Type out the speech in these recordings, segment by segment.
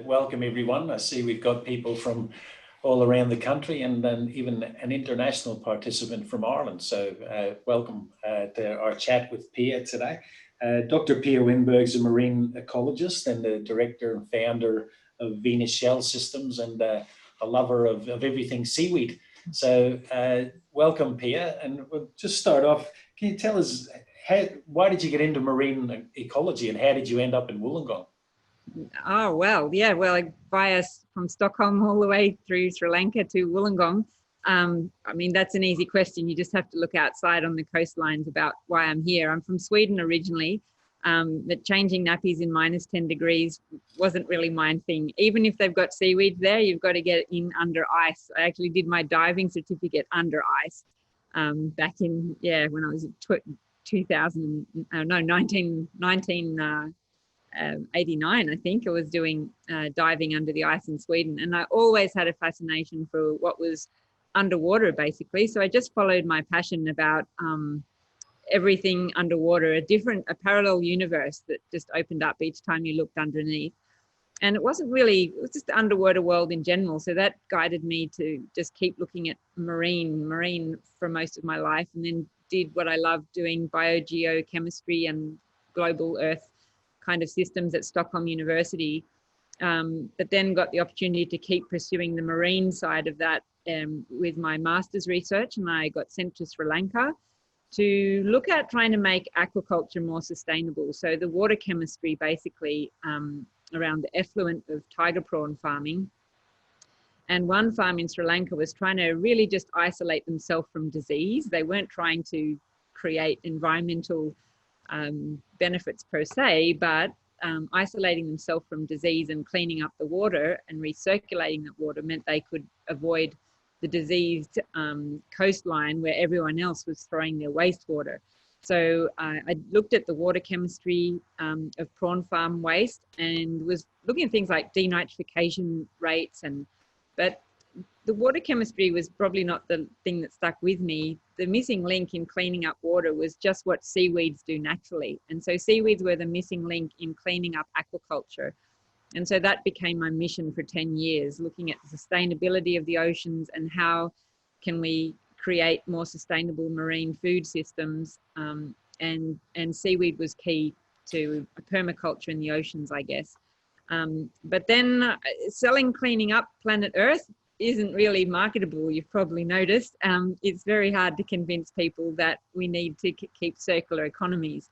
Welcome everyone. I see we've got people from all around the country and then even an international participant from Ireland. So welcome to our chat with Pia today. Dr. Pia Winberg is a marine ecologist and the director and founder of Venus Shell Systems and a lover of everything seaweed. So welcome Pia, and we'll just start off. Can you tell us, why did you get into marine ecology and how did you end up in Wollongong? Oh, well, yeah, well, via from Stockholm all the way through Sri Lanka to Wollongong. I mean, that's an easy question. You just have to look outside on the coastlines about why I'm here. I'm from Sweden originally, but changing nappies in -10 degrees wasn't really my thing. Even if they've got seaweed there, you've got to get in under ice. I actually did my diving certificate under ice back in, when I was 1989, I think. I was doing diving under the ice in Sweden, and I always had a fascination for what was underwater, basically. So I just followed my passion about everything underwater, a parallel universe that just opened up each time you looked underneath. And it was just the underwater world in general. So that guided me to just keep looking at marine for most of my life, and then did what I loved doing, biogeochemistry and global earth kind of systems at Stockholm University, but then got the opportunity to keep pursuing the marine side of that with my master's research, and I got sent to Sri Lanka to look at trying to make aquaculture more sustainable. So the water chemistry basically around the effluent of tiger prawn farming. And one farm in Sri Lanka was trying to really just isolate themselves from disease. They weren't trying to create environmental benefits per se, but isolating themselves from disease and cleaning up the water and recirculating that water meant they could avoid the diseased coastline where everyone else was throwing their wastewater. So I looked at the water chemistry of prawn farm waste and was looking at things like denitrification rates, but the water chemistry was probably not the thing that stuck with me. The missing link in cleaning up water was just what seaweeds do naturally. And so seaweeds were the missing link in cleaning up aquaculture. And so that became my mission for 10 years, looking at the sustainability of the oceans and how can we create more sustainable marine food systems. And seaweed was key to permaculture in the oceans, I guess. But then cleaning up planet Earth isn't really marketable, you've probably noticed. It's very hard to convince people that we need to keep circular economies.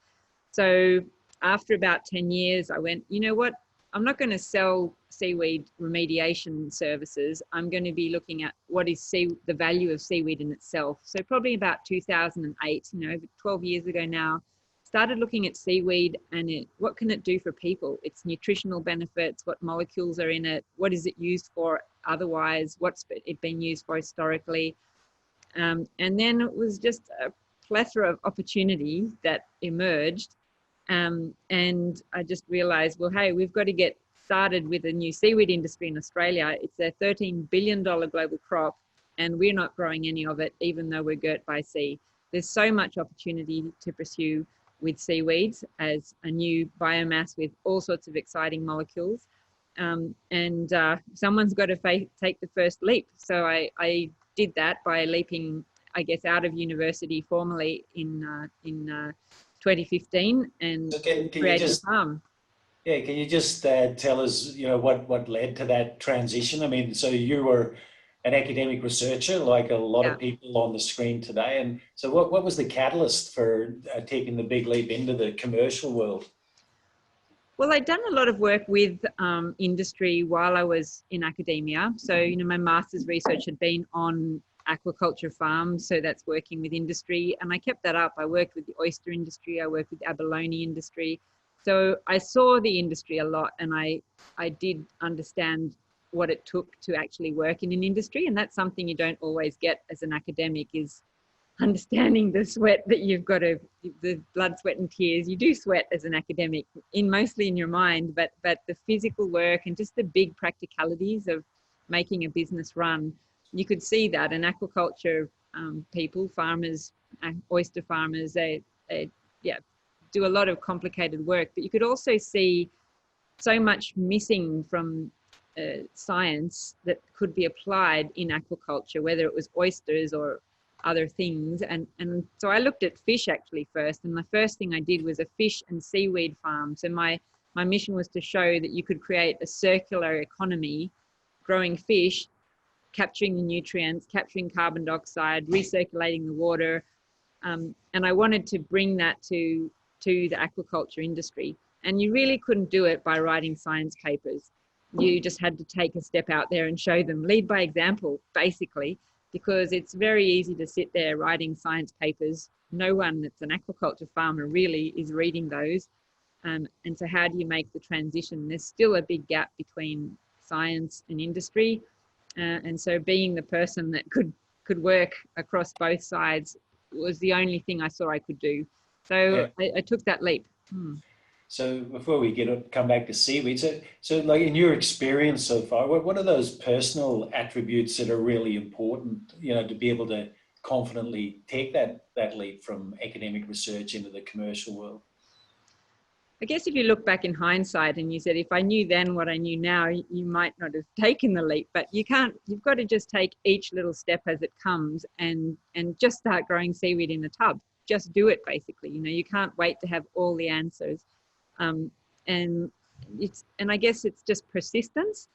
So after about 10 years, I went, you know what? I'm not going to sell seaweed remediation services. I'm going to be looking at what is the value of seaweed in itself. So probably about 2008, over 12 years ago now, started looking at seaweed and what can it do for people? Its nutritional benefits, what molecules are in it, what is it used for otherwise, what's it been used for historically. And then it was just a plethora of opportunity that emerged. And I just realized, well, hey, we've got to get started with a new seaweed industry in Australia. It's a $13 billion global crop, and we're not growing any of it, even though we're girt by sea. There's so much opportunity to pursue with seaweeds as a new biomass with all sorts of exciting molecules. Someone's got to take the first leap. So I did that by leaping, I guess, out of university formally in 2015 and created a farm. Yeah, can you just tell us, what led to that transition? I mean, so you were an academic researcher, like a lot of people on the screen today. And so what was the catalyst for taking the big leap into the commercial world? Well, I'd done a lot of work with industry while I was in academia. So, my master's research had been on aquaculture farms. So that's working with industry. And I kept that up. I worked with the oyster industry. I worked with the abalone industry. So I saw the industry a lot, and I did understand what it took to actually work in an industry. And that's something you don't always get as an academic, is understanding the sweat that you've got to, the blood, sweat and tears. You do sweat as an academic, mostly in your mind, but the physical work and just the big practicalities of making a business run, you could see that. And aquaculture people, farmers, oyster farmers, they do a lot of complicated work, but you could also see so much missing from science that could be applied in aquaculture, whether it was oysters or other things. And so I looked at fish actually first, and the first thing I did was a fish and seaweed farm. So my mission was to show that you could create a circular economy, growing fish, capturing the nutrients, capturing carbon dioxide, recirculating the water. And I wanted to bring that to the aquaculture industry. And you really couldn't do it by writing science papers. You just had to take a step out there and show them, lead by example, basically, because it's very easy to sit there writing science papers. No one that's an aquaculture farmer really is reading those. And so how do you make the transition? There's still a big gap between science and industry. And so being the person that could work across both sides was the only thing I saw I could do. So yeah. I took that leap. So before we come back to seaweed, so like in your experience so far, what are those personal attributes that are really important, you know, to be able to confidently take that leap from academic research into the commercial world? I guess if you look back in hindsight and you said, if I knew then what I knew now, you might not have taken the leap, but you can't, you've got to just take each little step as it comes and just start growing seaweed in a tub. Just do it, basically. You know, you can't wait to have all the answers. And I guess it's just persistence.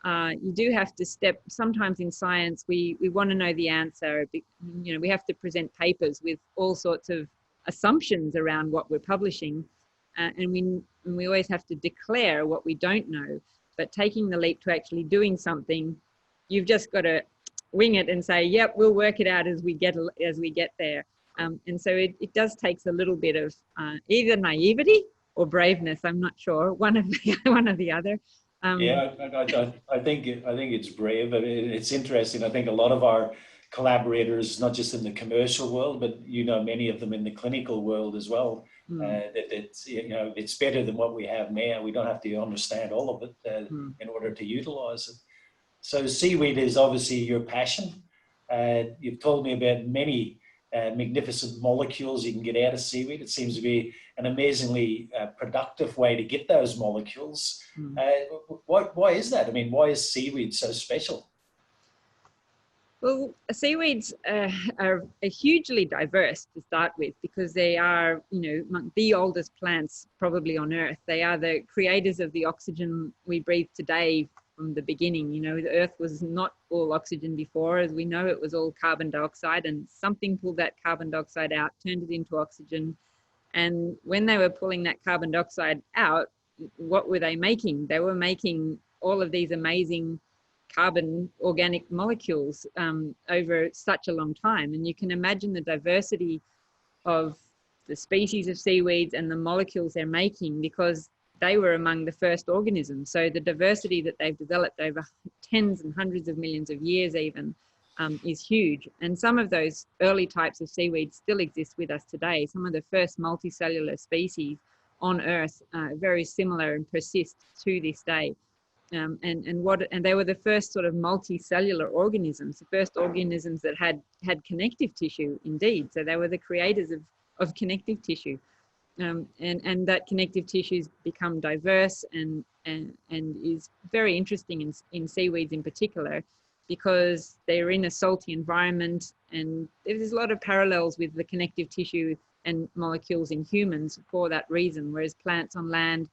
You do have to sometimes in science, we want to know the answer. You know, we have to present papers with all sorts of assumptions around what we're publishing. And we always have to declare what we don't know. But taking the leap to actually doing something, you've just got to wing it and say, yep, we'll work it out as we get there. And so it does take a little bit of either naivety or braveness. I'm not sure, one of the other. Yeah, I think it's brave. I mean, it's interesting. I think a lot of our collaborators, not just in the commercial world, but you know, many of them in the clinical world as well. That it's, you know, it's better than what we have now. We don't have to understand all of it in order to utilize it. So seaweed is obviously your passion. You've told me about many magnificent molecules you can get out of seaweed. It seems to be an amazingly productive way to get those molecules. Why is that? I mean, why is seaweed so special? Well, seaweeds are hugely diverse to start with, because they are, you know, the oldest plants probably on Earth. They are the creators of the oxygen we breathe today from the beginning. You know, the Earth was not all oxygen before. As we know, it was all carbon dioxide, and something pulled that carbon dioxide out, turned it into oxygen. And when they were pulling that carbon dioxide out, what were they making? They were making all of these amazing carbon organic molecules over such a long time. And you can imagine the diversity of the species of seaweeds and the molecules they're making, because they were among the first organisms. So the diversity that they've developed over tens and hundreds of millions of years even is huge. And some of those early types of seaweeds still exist with us today. Some of the first multicellular species on Earth are very similar and persist to this day. And they were the first sort of multicellular organisms, the first organisms that had connective tissue, indeed. So they were the creators of connective tissue, and that connective tissues become diverse and is very interesting in seaweeds in particular, because they're in a salty environment, and there's a lot of parallels with the connective tissue and molecules in humans for that reason, whereas plants on land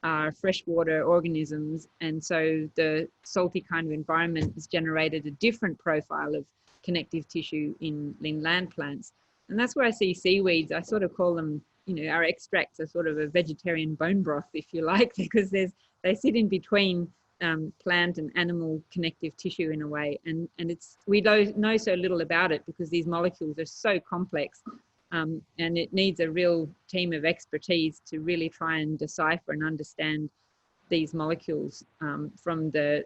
are freshwater organisms, and so the salty kind of environment has generated a different profile of connective tissue in land plants. And that's where I see seaweeds. I sort of call them, you know, our extracts are sort of a vegetarian bone broth, if you like, because they sit in between plant and animal connective tissue in a way, and we don't know so little about it because these molecules are so complex. And it needs a real team of expertise to really try and decipher and understand these molecules, from the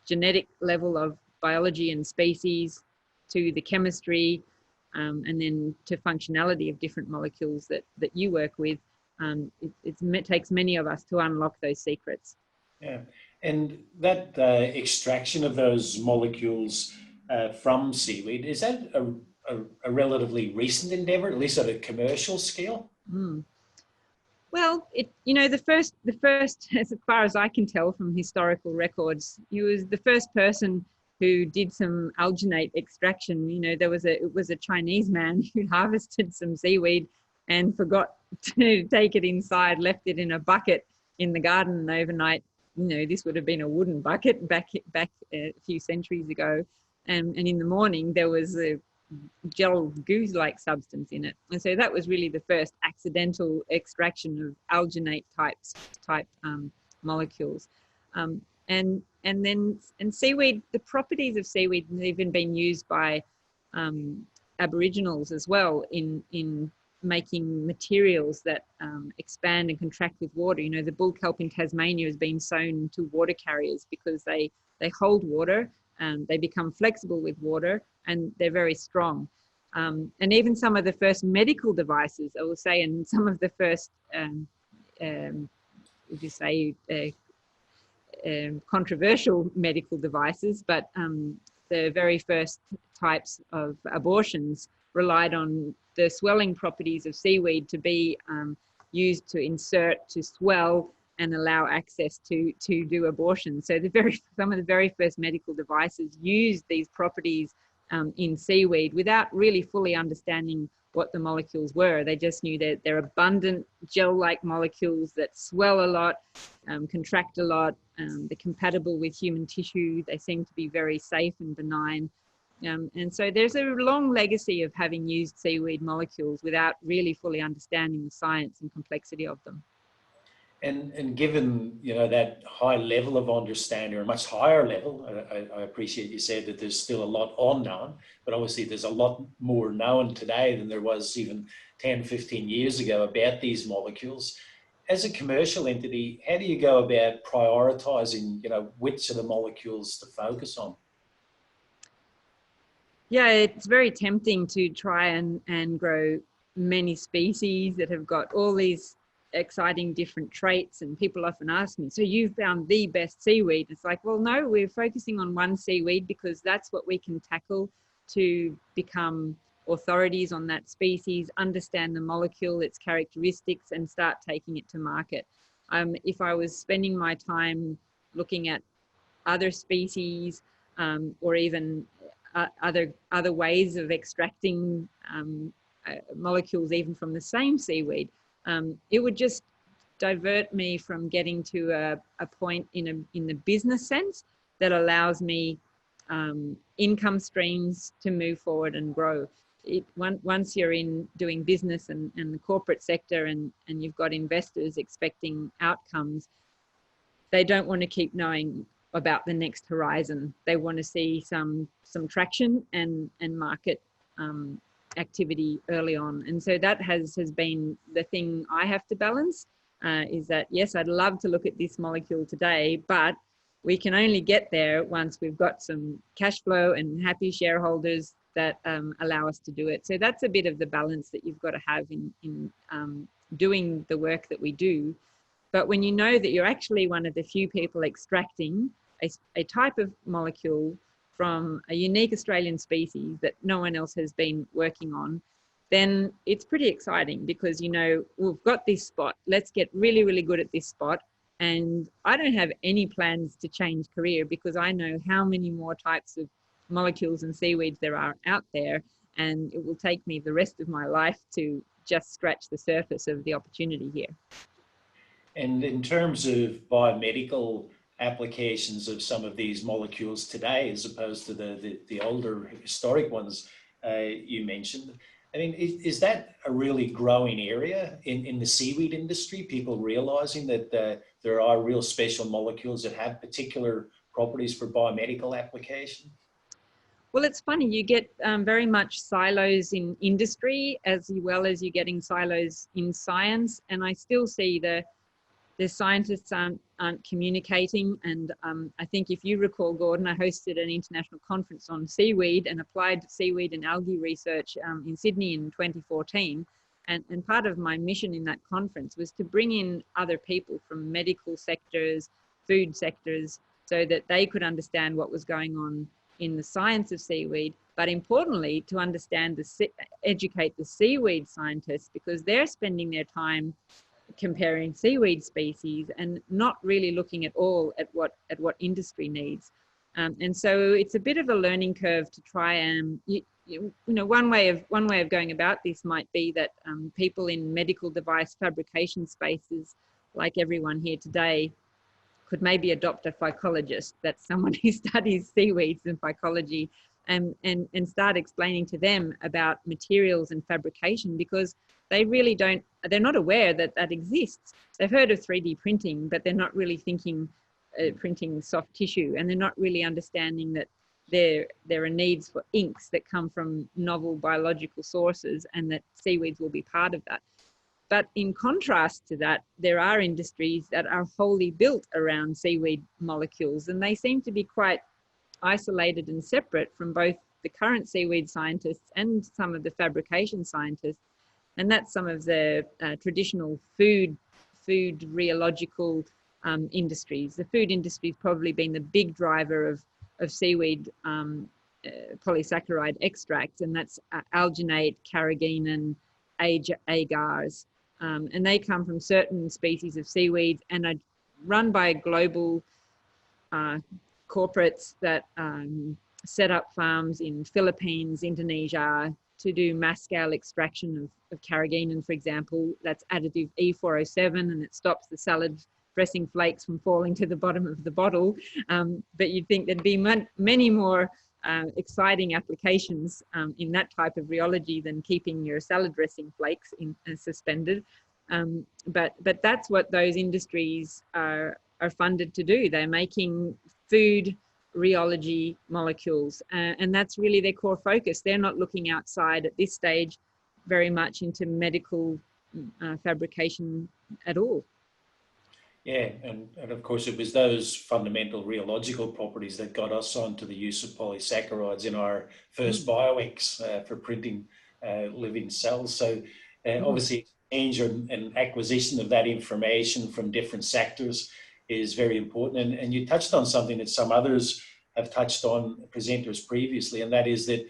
genetic level of biology and species to the chemistry, and then to functionality of different molecules that you work with. It takes many of us to unlock those secrets. Yeah, and that extraction of those molecules from seaweed, is that a relatively recent endeavor, at least at a commercial scale? Well, the first, as far as I can tell from historical records, he was the first person who did some alginate extraction. It was a Chinese man who harvested some seaweed and forgot to take it inside, left it in a bucket in the garden overnight. This would have been a wooden bucket back a few centuries ago. And in the morning, there was a gel goo-like substance in it. And so that was really the first accidental extraction of alginate type molecules. And seaweed, the properties of seaweed have even been used by Aboriginals as well in making materials that expand and contract with water. The bull kelp in Tasmania has been sown to water carriers because they hold water, they become flexible with water, and they're very strong. And even some of the first medical devices, I will say, and some of the first, would you say, controversial medical devices, but the very first types of abortions relied on the swelling properties of seaweed to be used to insert, to swell, and allow access to do abortion. So some of the very first medical devices used these properties in seaweed without really fully understanding what the molecules were. They just knew that they're abundant gel-like molecules that swell a lot, contract a lot, they're compatible with human tissue, they seem to be very safe and benign. And so there's a long legacy of having used seaweed molecules without really fully understanding the science and complexity of them. And given that high level of understanding, or a much higher level, I appreciate you said that there's still a lot unknown, but obviously there's a lot more known today than there was even 10, 15 years ago about these molecules. As a commercial entity, how do you go about prioritizing, which of the molecules to focus on? Yeah, it's very tempting to try and grow many species that have got all these exciting different traits, and people often ask me, so you found the best seaweed? It's like, well, no, we're focusing on one seaweed because that's what we can tackle to become authorities on that species, understand the molecule, its characteristics, and start taking it to market. If I was spending my time looking at other species, or even other ways of extracting molecules even from the same seaweed, it would just divert me from getting to a point in the business sense that allows me income streams to move forward and grow. Once you're in doing business and the corporate sector, and you've got investors expecting outcomes, they don't want to keep knowing about the next horizon. They want to see some traction and market activity early on. And so that has been the thing I have to balance, is that, yes, I'd love to look at this molecule today, but we can only get there once we've got some cash flow and happy shareholders that allow us to do it. So that's a bit of the balance that you've got to have in doing the work that we do. But when you know that you're actually one of the few people extracting a type of molecule from a unique Australian species that no one else has been working on, then it's pretty exciting, because we've got this spot, let's get really, really good at this spot. And I don't have any plans to change career, because I know how many more types of molecules and seaweeds there are out there, and it will take me the rest of my life to just scratch the surface of the opportunity here. And in terms of biomedical applications of some of these molecules today, as opposed to the older historic ones you mentioned, I mean, is that a really growing area in the seaweed industry? People realizing that there are real special molecules that have particular properties for biomedical application? Well, it's funny, you get very much silos in industry as well as you're getting silos in science. And I still see the scientists aren't communicating. And I think, if you recall, Gordon, I hosted an international conference on seaweed and applied seaweed and algae research in Sydney in 2014. And part of my mission in that conference was to bring in other people from medical sectors, food sectors, so that they could understand what was going on in the science of seaweed, but importantly, to understand educate the seaweed scientists, because they're spending their time comparing seaweed species and not really looking at all at what industry needs. And so it's a bit of a learning curve to try and, one way of going about this might be that people in medical device fabrication spaces, like everyone here today, could maybe adopt a phycologist, that's someone who studies seaweeds and phycology, and start explaining to them about materials and fabrication, because they're not aware that that exists. They've heard of 3D printing, but they're not really thinking printing soft tissue, and they're not really understanding that there are needs for inks that come from novel biological sources, and that seaweeds will be part of that. But in contrast to that, there are industries that are wholly built around seaweed molecules, and they seem to be quite isolated and separate from both the current seaweed scientists and some of the fabrication scientists. And that's some of the traditional food rheological industries. The food industry has probably been the big driver of seaweed polysaccharide extracts, and that's alginate, carrageenan, agars. And they come from certain species of seaweeds and are run by global corporates that set up farms in Philippines, Indonesia, to do mass scale extraction of carrageenan, for example. That's additive E407, and it stops the salad dressing flakes from falling to the bottom of the bottle. But you'd think there'd be many more exciting applications in that type of rheology than keeping your salad dressing flakes suspended. But that's what those industries are funded to do. They're making food rheology molecules, and that's really their core focus. They're not looking outside at this stage very much into medical fabrication at all. Yeah, and of course it was those fundamental rheological properties that got us onto the use of polysaccharides in our first bioinks for printing living cells. So obviously exchange and acquisition of that information from different sectors is very important. And you touched on something that some others have touched on, presenters previously, and that is that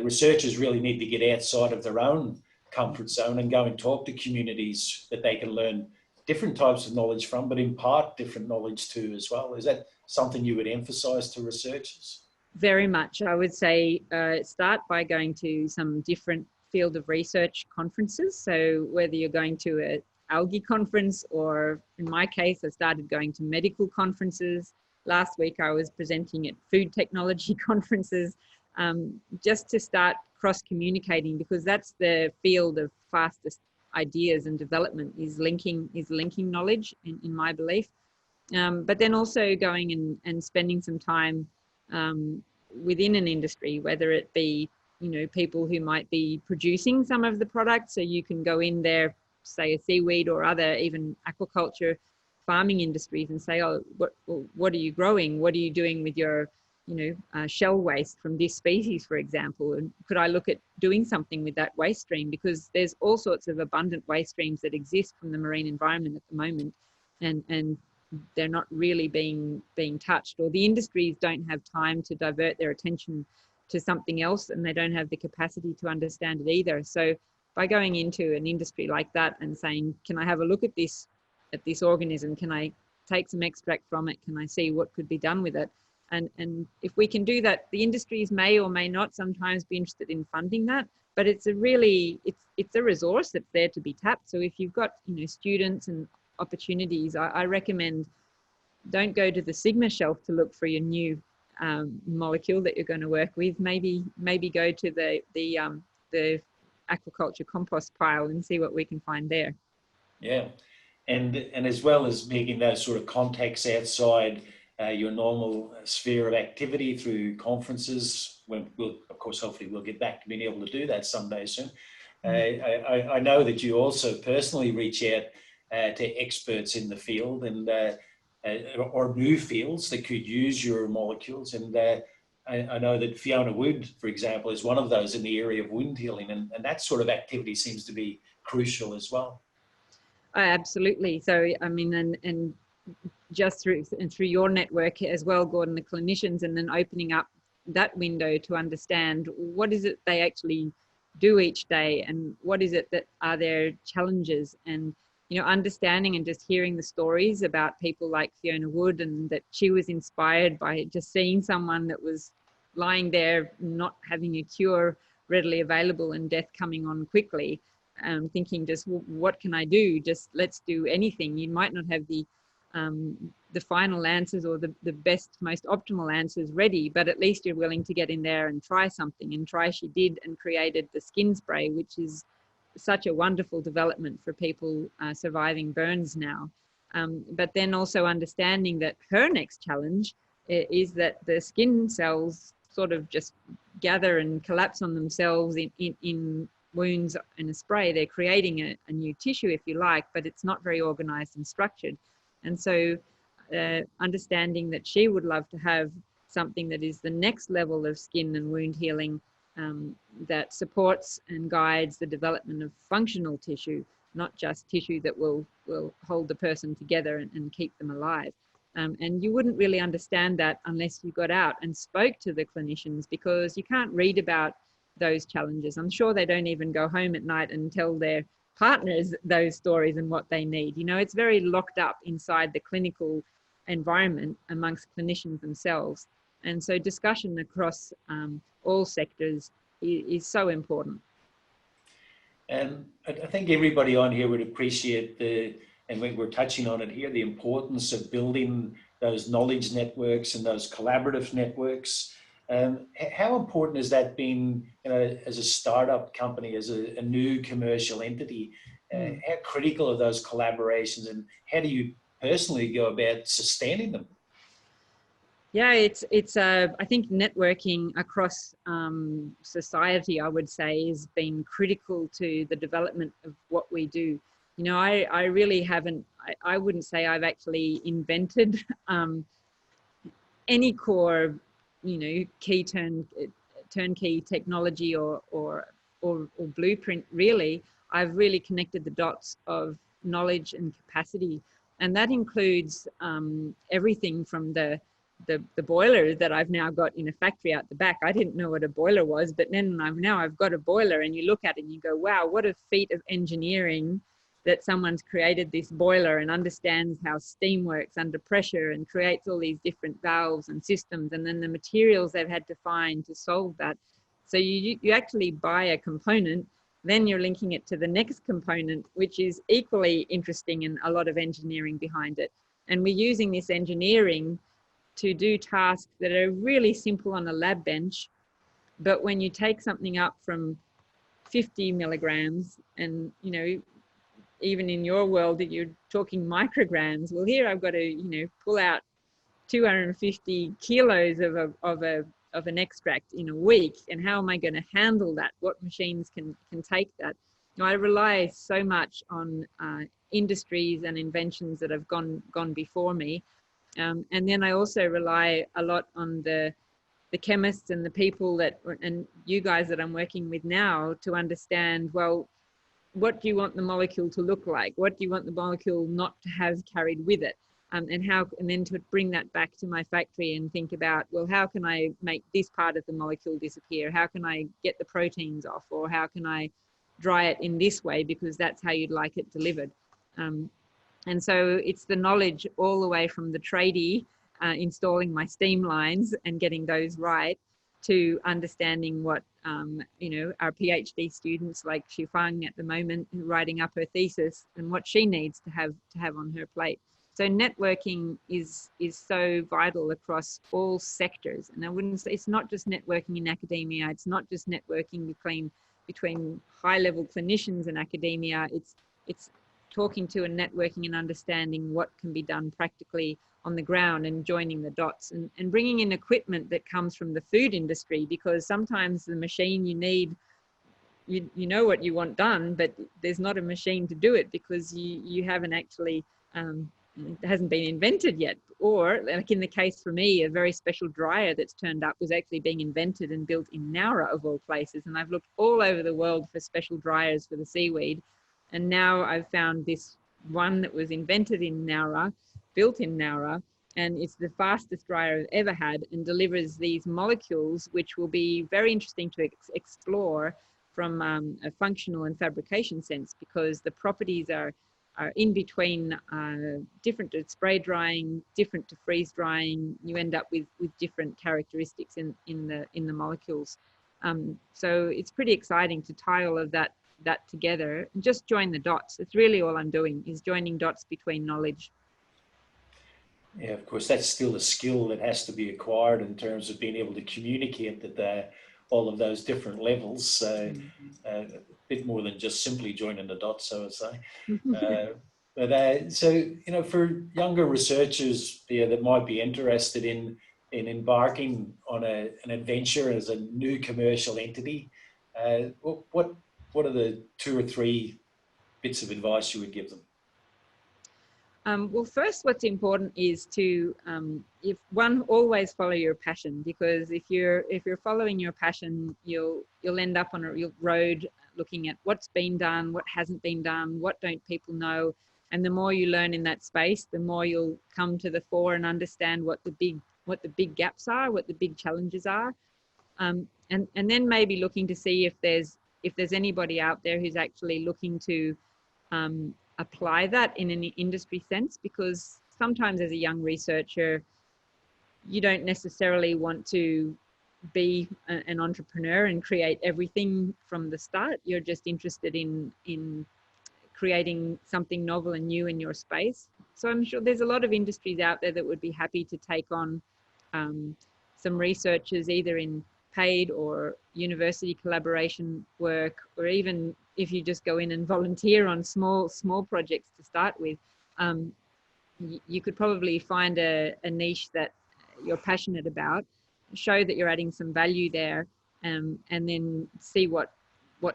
researchers really need to get outside of their own comfort zone and go and talk to communities that they can learn different types of knowledge from, but impart different knowledge to as well. Is that something you would emphasize to researchers? Very much. I would say start by going to some different field of research conferences. So whether you're going to an algae conference, or in my case, I started going to medical conferences. Last week, I was presenting at food technology conferences, just to start cross-communicating, because that's the field of fastest ideas and development, is linking knowledge, in my belief. But then also going and spending some time within an industry, whether it be, people who might be producing some of the products, so you can go in there, say a seaweed or other even aquaculture farming industries, and say, oh, what are you growing? What are you doing with your shell waste from this species, for example, and could I look at doing something with that waste stream? Because there's all sorts of abundant waste streams that exist from the marine environment at the moment, and they're not really being touched, or the industries don't have time to divert their attention to something else, and they don't have the capacity to understand it either. So by going into an industry like that and saying, can I have a look at this organism? Can I take some extract from it? Can I see what could be done with it? And if we can do that, the industries may or may not sometimes be interested in funding that, but it's a resource that's there to be tapped. So if you've got students and opportunities, I recommend don't go to the Sigma shelf to look for your new molecule that you're going to work with. Maybe go to the aquaculture compost pile and see what we can find there. Yeah, and as well as making those sort of contacts outside your normal sphere of activity through conferences, when we'll, of course, hopefully we'll get back to being able to do that someday soon. I know that you also personally reach out to experts in the field and or new fields that could use your molecules. And I know that Fiona Wood, for example, is one of those in the area of wound healing, and that sort of activity seems to be crucial as well. Absolutely. So, I mean, and just through your network as well, Gordon, the clinicians, and then opening up that window to understand what is it they actually do each day, and what is it that are their challenges, and understanding and just hearing the stories about people like Fiona Wood, and that she was inspired by just seeing someone that was lying there not having a cure readily available and death coming on quickly, thinking just, well, what can I do? Just let's do anything. You might not have the final answers or the best, most optimal answers ready, but at least you're willing to get in there and try something. And try she did, and created the skin spray, which is such a wonderful development for people surviving burns now. But then also understanding that her next challenge is that the skin cells sort of just gather and collapse on themselves in wounds in a spray. They're creating a new tissue, if you like, but it's not very organized and structured. And so understanding that she would love to have something that is the next level of skin and wound healing, that supports and guides the development of functional tissue, not just tissue that will hold the person together and keep them alive. And you wouldn't really understand that unless you got out and spoke to the clinicians, because you can't read about those challenges. I'm sure they don't even go home at night and tell their partners those stories and what they need. It's very locked up inside the clinical environment amongst clinicians themselves. And so discussion across all sectors is so important. And I think everybody on here would appreciate and we're touching on it here, the importance of building those knowledge networks and those collaborative networks. How important has that been, as a startup company, as a new commercial entity? How critical are those collaborations, and how do you personally go about sustaining them? Yeah, it's I think networking across society, I would say, has been critical to the development of what we do. I really haven't, I wouldn't say I've actually invented any core, key turnkey technology or blueprint, really. I've really connected the dots of knowledge and capacity. And that includes everything from the boiler that I've now got in a factory out the back. I didn't know what a boiler was, but then I've got a boiler, and you look at it and you go, wow, what a feat of engineering that someone's created this boiler and understands how steam works under pressure and creates all these different valves and systems, and then the materials they've had to find to solve that. So you actually buy a component, then you're linking it to the next component, which is equally interesting and a lot of engineering behind it. And we're using this engineering to do tasks that are really simple on a lab bench. But when you take something up from 50 milligrams, and, even in your world that you're talking micrograms, well, here I've got to, pull out 250 kilos of an extract in a week. And how am I going to handle that? What machines can take that? I rely so much on industries and inventions that have gone before me. And then I also rely a lot on the chemists and the people and you guys that I'm working with now, to understand, well, what do you want the molecule to look like? What do you want the molecule not to have carried with it? And then to bring that back to my factory and think about, well, how can I make this part of the molecule disappear? How can I get the proteins off? Or how can I dry it in this way, because that's how you'd like it delivered? And so it's the knowledge all the way from the tradie installing my steam lines and getting those right, to understanding what our PhD students like Shifang at the moment, writing up her thesis, and what she needs to have on her plate. So networking is so vital across all sectors. And I wouldn't say it's not just networking in academia. It's not just networking between high-level clinicians and academia. It's talking to and networking and understanding what can be done practically on the ground, and joining the dots, and bringing in equipment that comes from the food industry, because sometimes the machine you need, you know what you want done, but there's not a machine to do it, because you haven't actually, it hasn't been invented yet. Or like in the case for me, a very special dryer that's turned up was actually being invented and built in Nowra of all places. And I've looked all over the world for special dryers for the seaweed. And now I've found this one that was invented in Nowra, built in Nowra, and it's the fastest dryer I've ever had, and delivers these molecules, which will be very interesting to explore from a functional and fabrication sense, because the properties are are in between, different to spray drying, different to freeze drying. You end up with different characteristics in the molecules. So it's pretty exciting to tie all of that together and just join the dots. It's really all I'm doing, is joining dots between knowledge. Yeah, of course, that's still a skill that has to be acquired in terms of being able to communicate at all of those different levels. So a bit more than just simply joining the dots, so I would say. So, you know, for younger researchers here that might be interested in embarking on an adventure as a new commercial entity, what are the 2 or 3 bits of advice you would give them? Well, first, what's important is to, if one, always follow your passion, because if you're following your passion, you'll end up on a road looking at what's been done, what hasn't been done, what don't people know, and the more you learn in that space, the more you'll come to the fore and understand what the big gaps are, what the big challenges are, and then maybe looking to see if there's anybody out there who's actually looking to apply that in an industry sense, because sometimes as a young researcher, you don't necessarily want to be an entrepreneur and create everything from the start. You're just interested in creating something novel and new in your space. So I'm sure there's a lot of industries out there that would be happy to take on some researchers, either in paid or university collaboration work, or even if you just go in and volunteer on small projects to start with. You could probably find a niche that you're passionate about, show that you're adding some value there, and then see what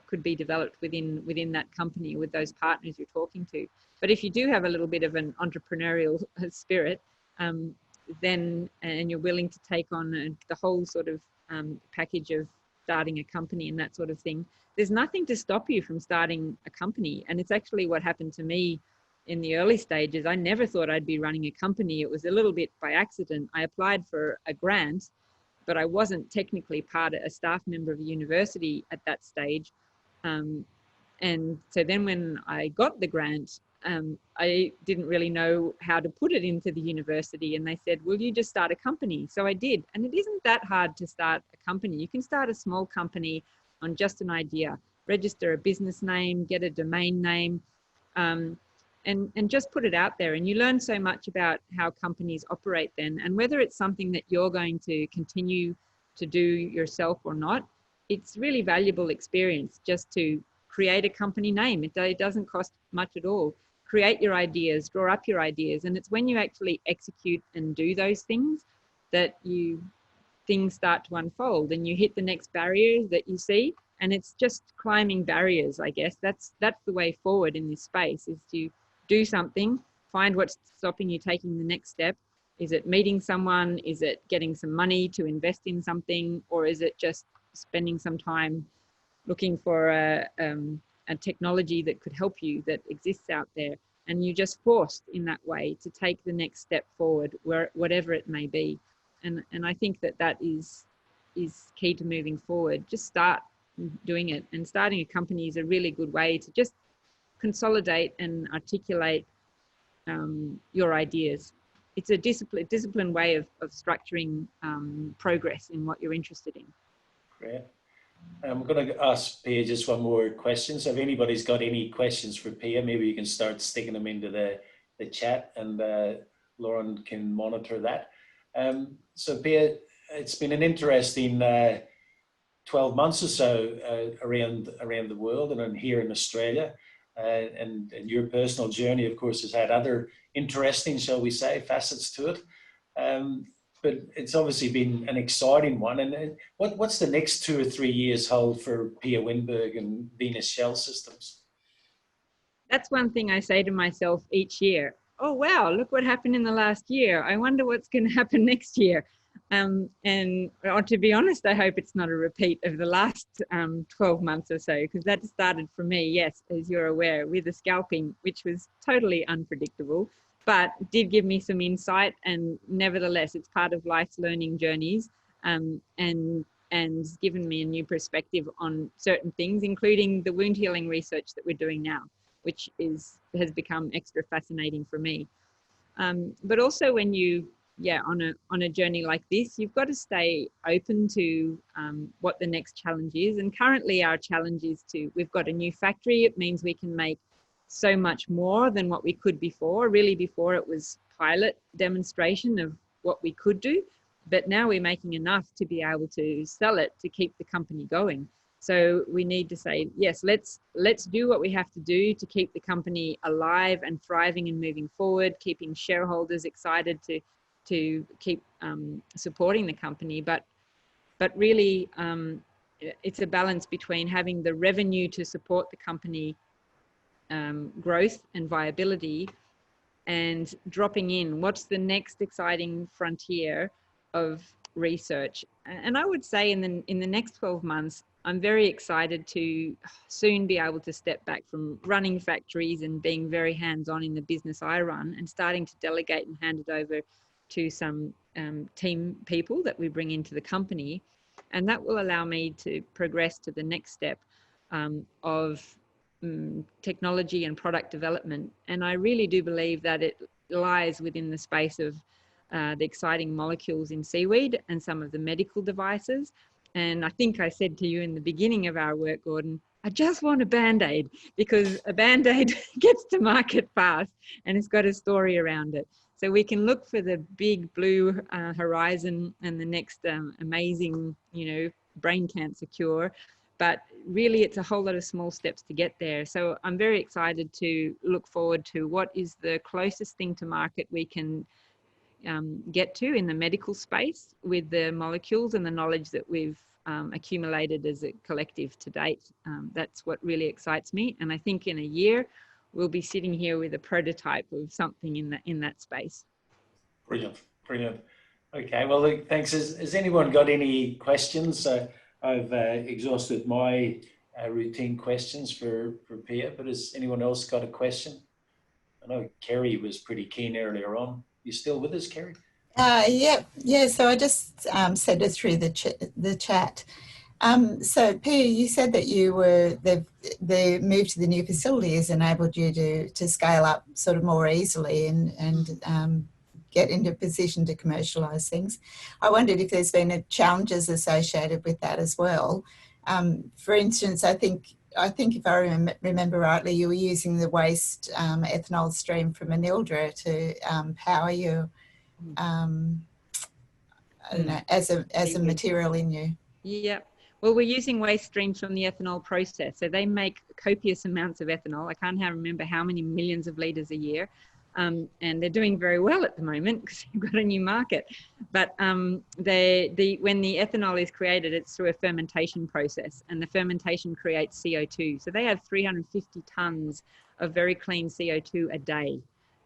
could be developed within that company with those partners you're talking to. But if you do have a little bit of an entrepreneurial spirit, then, and you're willing to take on the whole sort of package of starting a company and that sort of thing, there's nothing to stop you from starting a company. And it's actually what happened to me in the early stages. I never thought I'd be running a company. It was a little bit by accident. I applied for a grant, but I wasn't technically a staff member of a university at that stage. And so then when I got the grant, I didn't really know how to put it into the university. And they said, will you just start a company? So I did. And it isn't that hard to start a company. You can start a small company on just an idea, register a business name, get a domain name, and just put it out there. And you learn so much about how companies operate then, and whether it's something that you're going to continue to do yourself or not. It's really valuable experience just to create a company name. It doesn't cost much at all. Create your ideas, draw up your ideas. And it's when you actually execute and do those things that things start to unfold and you hit the next barrier that you see. And it's just climbing barriers, I guess. That's the way forward in this space, is to do something, find what's stopping you taking the next step. Is it meeting someone? Is it getting some money to invest in something? Or is it just spending some time looking for a technology that could help you, that exists out there? And you're just forced in that way to take the next step forward, whatever it may be. And I think that is key to moving forward. Just start doing it. And starting a company is a really good way to just consolidate and articulate your ideas. It's a disciplined way of structuring progress in what you're interested in. Great. I'm going to ask Pia just one more question. So if anybody's got any questions for Pia, maybe you can start sticking them into the chat, and Lauren can monitor that. So Pia, it's been an interesting 12 months or so around the world and here in Australia. And your personal journey, of course, has had other interesting, shall we say, facets to it. But it's obviously been an exciting one. And what's the next 2 or 3 years hold for Pia Winberg and Venus Shell Systems? That's one thing I say to myself each year. Oh, wow, look what happened in the last year. I wonder what's going to happen next year. And to be honest, I hope it's not a repeat of the last 12 months or so, because that started for me, yes, as you're aware, with the scalping, which was totally unpredictable, but did give me some insight. And nevertheless, it's part of life's learning journeys, and given me a new perspective on certain things, including the wound healing research that we're doing now. which has become extra fascinating for me. But also when you, on a journey like this, you've got to stay open to what the next challenge is. And currently our challenge is we've got a new factory. It means we can make so much more than what we could before. Really, before it was pilot demonstration of what we could do, but now we're making enough to be able to sell it to keep the company going. So we need to say, yes, let's do what we have to do to keep the company alive and thriving and moving forward, keeping shareholders excited to keep supporting the company. But really, it's a balance between having the revenue to support the company growth and viability, and dropping in what's the next exciting frontier of research. And I would say in the next 12 months, I'm very excited to soon be able to step back from running factories and being very hands-on in the business I run, and starting to delegate and hand it over to some team people that we bring into the company. And that will allow me to progress to the next step of technology and product development. And I really do believe that it lies within the space of the exciting molecules in seaweed and some of the medical devices. And I think I said to you in the beginning of our work, Gordon, I just want a Band-Aid, because a Band-Aid gets to market fast and it's got a story around it. So we can look for the big blue horizon and the next amazing, brain cancer cure. But really, it's a whole lot of small steps to get there. So I'm very excited to look forward to what is the closest thing to market we can get to in the medical space with the molecules and the knowledge that we've accumulated as a collective to date. That's what really excites me. And I think in a year, we'll be sitting here with a prototype of something in that space. Brilliant, brilliant. Okay, well, thanks. Has anyone got any questions? I've exhausted my routine questions for Pia, but has anyone else got a question? I know Kerry was pretty keen earlier on. You still with us, Kerry? Yeah. So I just sent it through the chat. So Pia, you said that the move to the new facility has enabled you to scale up sort of more easily and get into a position to commercialise things. I wondered if there's been challenges associated with that as well. For instance, I think if I remember rightly, you were using the waste ethanol stream from Manildra to power your, I don't know, as a material in you. Yeah. Well, we're using waste streams from the ethanol process. So they make copious amounts of ethanol. I can't remember how many millions of litres a year. And they're doing very well at the moment because they've got a new market. But when the ethanol is created, it's through a fermentation process, and the fermentation creates CO2. So they have 350 tonnes of very clean CO2 a day.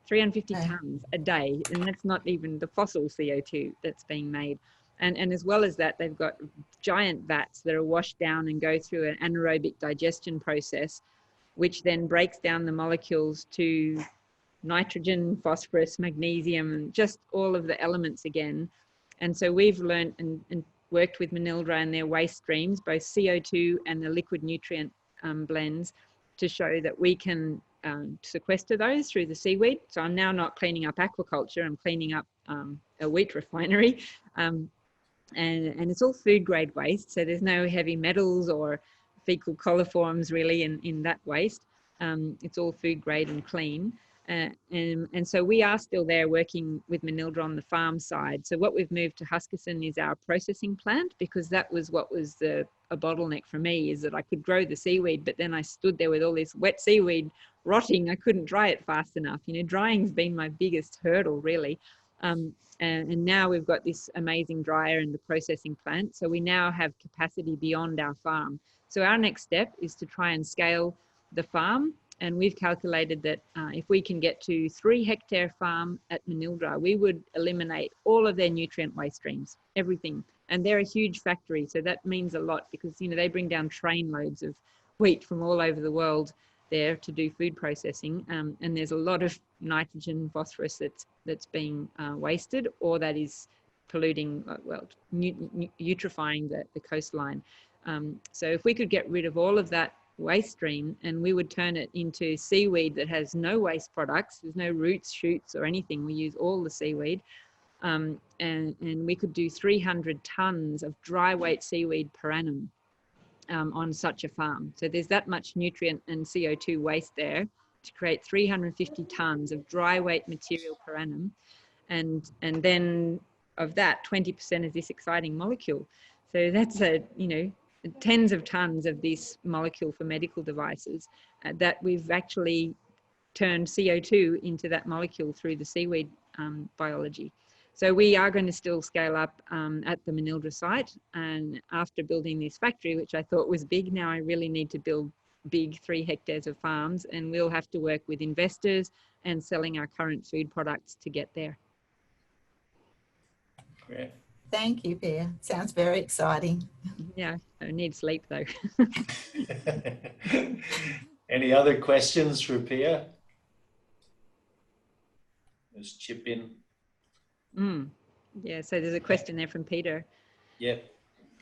350 tonnes a day, and that's not even the fossil CO2 that's being made. And as well as that, they've got giant vats that are washed down and go through an anaerobic digestion process, which then breaks down the molecules to nitrogen, phosphorus, magnesium, and just all of the elements again. And so we've learned and worked with Manildra and their waste streams, both CO2 and the liquid nutrient blends, to show that we can sequester those through the seaweed. So I'm now not cleaning up aquaculture, I'm cleaning up a wheat refinery. And it's all food grade waste. So there's no heavy metals or fecal coliforms really in that waste. It's all food grade and clean. And so we are still there working with Manildra on the farm side. So what we've moved to Huskisson is our processing plant, because that was what was a bottleneck for me, is that I could grow the seaweed, but then I stood there with all this wet seaweed rotting. I couldn't dry it fast enough. Drying's been my biggest hurdle really. And now we've got this amazing dryer and the processing plant. So we now have capacity beyond our farm. So our next step is to try and scale the farm. And we've calculated that if we can get to 3-hectare farm at Manildra, we would eliminate all of their nutrient waste streams, everything. And they're a huge factory. So that means a lot, because, they bring down train loads of wheat from all over the world there to do food processing. And there's a lot of nitrogen and phosphorus that's being wasted, or that is polluting, eutrophying the coastline. So if we could get rid of all of that waste stream, and we would turn it into seaweed that has no waste products. There's no roots, shoots, or anything. We use all the seaweed. And we could do 300 tons of dry weight seaweed per annum on such a farm. So there's that much nutrient and CO2 waste there to create 350 tons of dry weight material per annum. And then of that, 20% is this exciting molecule. So that's tens of tons of this molecule for medical devices that we've actually turned CO2 into that molecule through the seaweed biology. So we are going to still scale up at the Manildra site. And after building this factory, which I thought was big, now I really need to build big 3 hectares of farms, and we'll have to work with investors and selling our current food products to get there. Great. Thank you, Pia. Sounds very exciting. Yeah, I need sleep though. Any other questions for Pia? Just chip in. Yeah, so there's a question there from Peter. Yeah.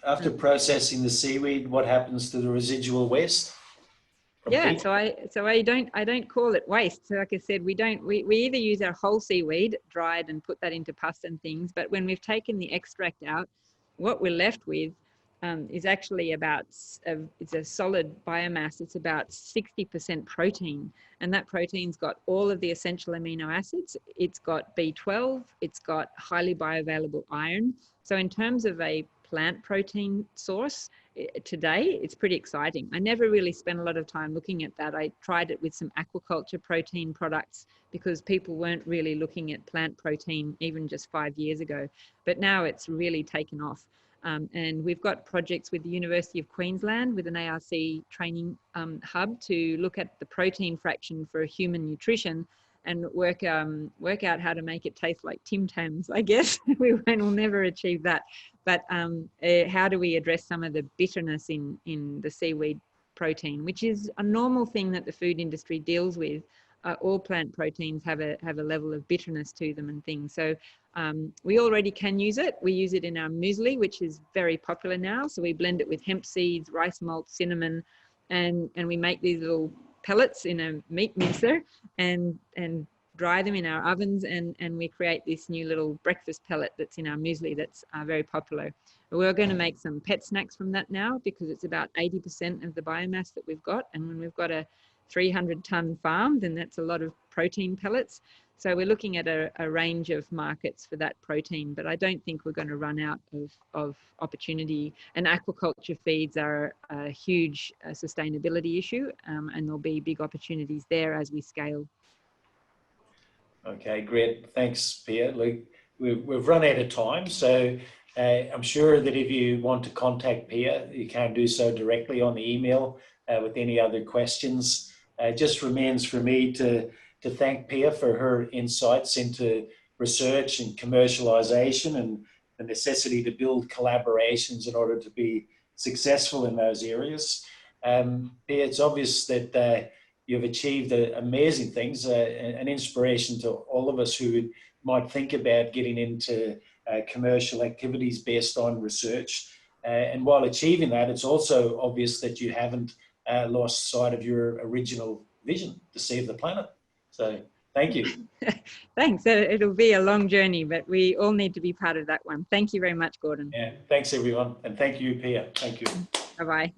After processing the seaweed, what happens to the residual waste? Yeah, so I don't call it waste. So like I said, we either use our whole seaweed dried and put that into pasta and things, but when we've taken the extract out, what we're left with is actually it's a solid biomass. It's about 60% protein, and that protein's got all of the essential amino acids. It's got B12, it's got highly bioavailable iron. So in terms of a plant protein source today, it's pretty exciting. I never really spent a lot of time looking at that. I tried it with some aquaculture protein products because people weren't really looking at plant protein even just 5 years ago, but now it's really taken off. And we've got projects with the University of Queensland with an ARC training hub to look at the protein fraction for human nutrition and work out how to make it taste like Tim Tams, I guess. We'll never achieve that. But how do we address some of the bitterness in the seaweed protein, which is a normal thing that the food industry deals with. All plant proteins have a level of bitterness to them and things. So we already can use it. We use it in our muesli, which is very popular now. So we blend it with hemp seeds, rice malt, cinnamon, and we make these little pellets in a meat mincer and dry them in our ovens, and we create this new little breakfast pellet that's in our muesli that's very popular. We're going to make some pet snacks from that now because it's about 80% of the biomass that we've got, and when we've got a 300-ton farm, then that's a lot of protein pellets. So we're looking at a range of markets for that protein, but I don't think we're going to run out of opportunity. And aquaculture feeds are a huge sustainability issue, and there'll be big opportunities there as we scale. Okay, great. Thanks, Pia. We've run out of time, so I'm sure that if you want to contact Pia, you can do so directly on the email with any other questions. It just remains for me to thank Pia for her insights into research and commercialization and the necessity to build collaborations in order to be successful in those areas. Pia, it's obvious that you've achieved amazing things, an inspiration to all of us who might think about getting into commercial activities based on research. And while achieving that, it's also obvious that you haven't lost sight of your original vision to save the planet. So thank you. Thanks. It'll be a long journey, but we all need to be part of that one. Thank you very much, Gordon. Yeah, thanks everyone. And thank you, Pia. Thank you. Bye-bye.